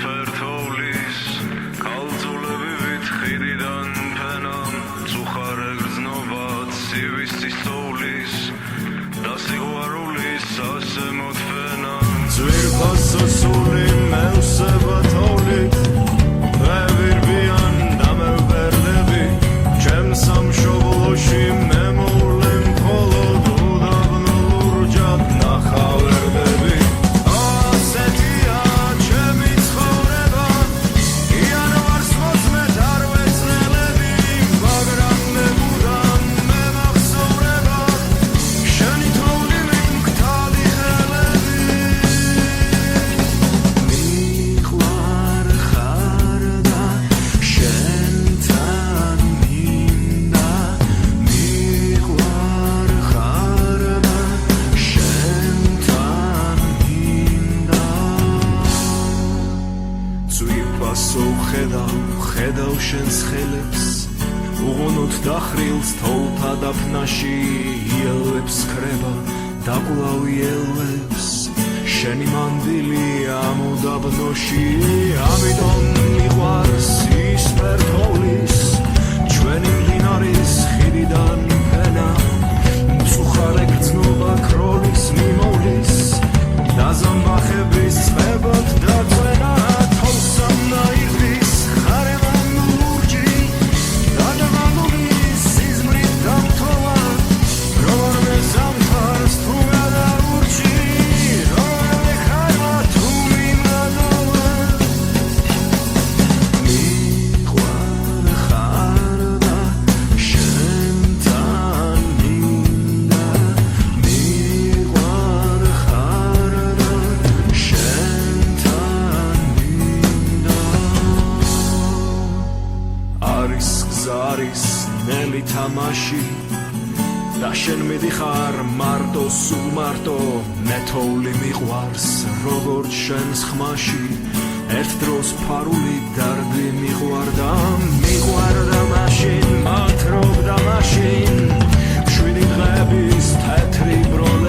სვერთოვლის კალწულები ვითხირიდან ფენამ წუხარე გრძნობა ცივის ცისოვლის და სიყვარულის ასე მოთფენამ ძვირფასო სული მევსება თოვლით ვევირბიან და მევბერდები ჩემ სამშობლოში მე მოვლენ მხოლოდ უდაბნო ლურჯად ნახავერდები ასეთია ჩემი ცხოვრება იანვარს მოსმეთ არ ვეცნელები მაგრამ მე მუდამ მე მახსოვრება შენი თოვლი მიგმგთალი ხელები მიყვარ ხარ და შენთან მინდა მიყვარ ხარ და შენთან მინდა ძვირფასო ხედავ შენს ხელებს უღუნოთ დახრილს თოვლთა დაფნაში იელებს ქრება და კვლავ იელებს შენი მანდილი ამ უდაბნოში ამიტომ მიყვარს ის ფერთოვლის ჩვენი მდინარის ხიდიდან ფენა მწუხარე გრძნობა ქროლის მიმოვლის და ზამბახების წყებად დაწვენა თოვსამ ნაირგვის ხარებამ ლურჯი და დაღამობის სიზმრით დამთოვა რომელმე ზამთარს თუ გადაურჩი რომელმე ხარვა თუ მიმდანოვა მიყვარ ხარ და შენთან მინდა მიყვარ ხარ და შენთან მინდა არის გზა არის ნელი თამაში და შენ მიდიხარ მარტო სულ მარტო მე თოვლი მიყვარს როგორც შენს ხმაში ერთ დროს ფარული დარდი მიყვარდა მაშინ მათრობდა მაშინ შვიდი დღების თეთრი ბროლა